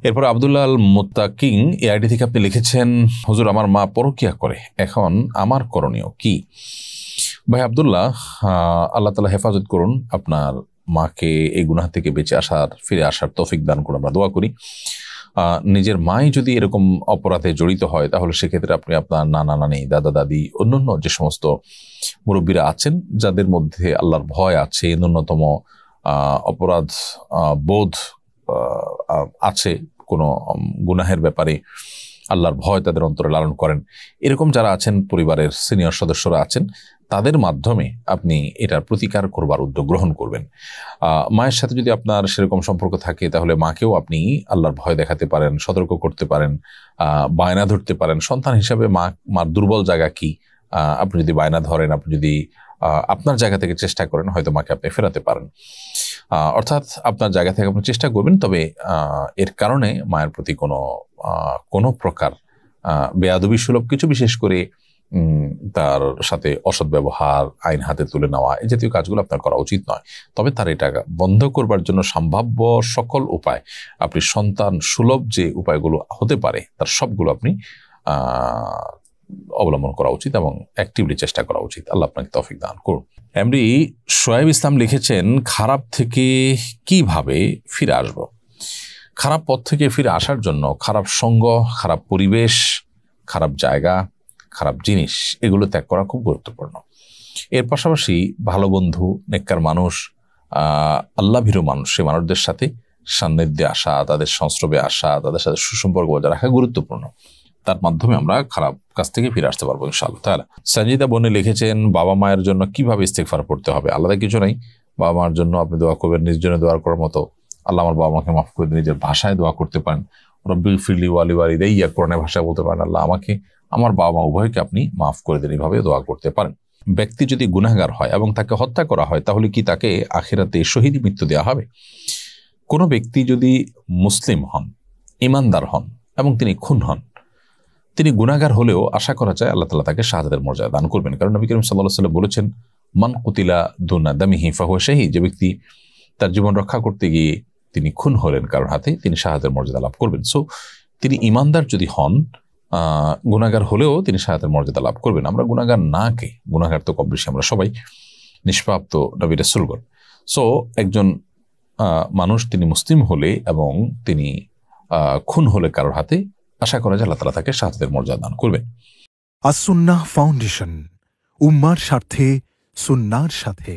এরপর আব্দুল্লাহ আল মুত্তাকিং এই আইডি থেকে আপনি লিখেছেন, হুজুর আমার মা পরকিয়া করে, এখন আমার করণীয় কি? ভাই আব্দুল্লাহ, আল্লাহ তাআলা হেফাজত করুন, আপনার মাকে এই গুনাহ থেকে বেঁচে ফিরে আসার তৌফিক দান করুন, আমরা দোয়া করি। নিজের মাই যদি এরকম অপরাধে জড়িত হয় তাহলে সেক্ষেত্রে আপনি আপনার নানা নানি, দাদা দাদি, অন্যান্য যে সমস্ত মুরব্বীরা আছেন যাদের মধ্যে আল্লাহর ভয় আছে, ন্যূনতম অপরাধ বোধ আছে, কোনো গুনাহের ব্যাপারে আল্লাহর ভয় তাদের অন্তরে লালন করেন, এরকম যারা আছেন, পরিবারের সিনিয়র সদস্যরা আছেন, তাদের মাধ্যমে আপনি এটার প্রতিকার করবার উদ্যোগ গ্রহণ করবেন। মায়ের সাথে যদি আপনার সেরকম সম্পর্ক থাকে তাহলে মাকেও আপনি আল্লাহর ভয় দেখাতে পারেন, সতর্ক করতে পারেন, বায়না ধরতে পারেন। সন্তান হিসাবে মার দুর্বল জায়গা কি, আপনি যদি বায়না ধরেন, আপনি যদি আপনার জায়গা থেকে চেষ্টা করেন, হয়তো মাকে আপনি ফেরাতে পারেন। অর্থাৎ আপনার জায়গা থেকে আপনি চেষ্টা করবেন, তবে এর কারণে মায়ের প্রতি কোনো প্রকার বেয়াদবি সুলভ কিছু, বিশেষ করে তার সাথে অসৎ ব্যবহার, আইন হাতে তুলে নেওয়া, এই জাতীয় কাজগুলো আপনার করা উচিত নয়। তবে তার এটা বন্ধ করবার জন্য সম্ভাব্য সকল উপায়, আপনি সন্তান সুলভ যে উপায়গুলো হতে পারে তার সবগুলো আপনি অবলম্বন করা উচিত এবং অ্যাক্টিভলি চেষ্টা করা উচিত। আল্লাহ আপনাকে তৌফিক দান করুন। এমডি শোয়েব ইসলাম লিখেছেন, খারাপ থেকে কিভাবে ফিরে আসব? খারাপ পথ থেকে ফিরে আসার জন্য খারাপ সঙ্গ, খারাপ পরিবেশ, খারাপ জায়গা, খারাপ জিনিস, এগুলো ত্যাগ করা খুব গুরুত্বপূর্ণ। এর পাশাপাশি ভালো বন্ধু, নেককার মানুষ, আল্লাহ ভীরু মানুষ, সে মানুষদের সাথে সান্নিধ্যে আসা, তাদের সংস্রবে আসা, তাদের সাথে সুসম্পর্ক বজায় রাখা গুরুত্বপূর্ণ। তার মাধ্যমে আমরা খারাপ কাজ থেকে ফিরে আসতে পারবো ইনশাআল্লাহ তাআলা। সঞ্জিদা বনে লিখেছেন, বাবা মায়ের জন্য কিভাবে ইস্তেগফার পড়তে হবে? আলাদা কিছু নাই, বাবা মার জন্য আপনি দোয়া করবেন নিজের জন্য দোয়া করার মতো। আল্লাহ আমার বাবা মাকে মাফ করে দিন, নিজের ভাষায় দোয়া করতে পারেন। রব্বি ফিরলি ওয়ালি ওয়ালিদাইয়া, কোরআনের ভাষায় বলতে পারেন, আল্লাহ আমাকে, আমার বাবা মা উভয়কে আপনি মাফ করে দিন, এইভাবে দোয়া করতে পারেন। ব্যক্তি যদি গুনাহগার হয় এবং তাকে হত্যা করা হয় তাহলে কি তাকে আখিরাতে শহীদ মৃত্যু দেওয়া হবে? কোনো ব্যক্তি যদি মুসলিম হন, ইমানদার হন এবং তিনি খুন হন, তিনি গুনাহগার হলেও আশা করা যায় আল্লাহ তাআলা তাকে শাহাদাতের মর্যাদা দান করবেন। কারণ নবী করিম সাল্লাল্লাহু আলাইহি ওয়াসাল্লাম বলেছেন, মান কুতিলা দুনা দামিহি ফাহুয়া শাহীদ, যে ব্যক্তি তার জীবন রক্ষা করতে গিয়ে তিনি খুন হলেন কারোর হাতে, তিনি শাহাদাতের মর্যাদা লাভ করবেন। সো তিনি ইমানদার যদি হন, গুনাহগার হলেও তিনি শাহাদাতের মর্যাদা লাভ করবেন। আমরা গুনাহগার না কে? গুনাহগার তো কম বেশি আমরা সবাই, নিষ্পাপ তো নবী রাসূলগণ। সো একজন মানুষ তিনি মুসলিম হলে এবং তিনি খুন হলে কারোর হাতে, আশা করা যায় আল্লাহ তাআলা তাকে শাহাদাতের মর্যাদা দান করবেন। আস-সুন্নাহ ফাউন্ডেশন, উম্মার স্বার্থে সুন্নাহর সাথে।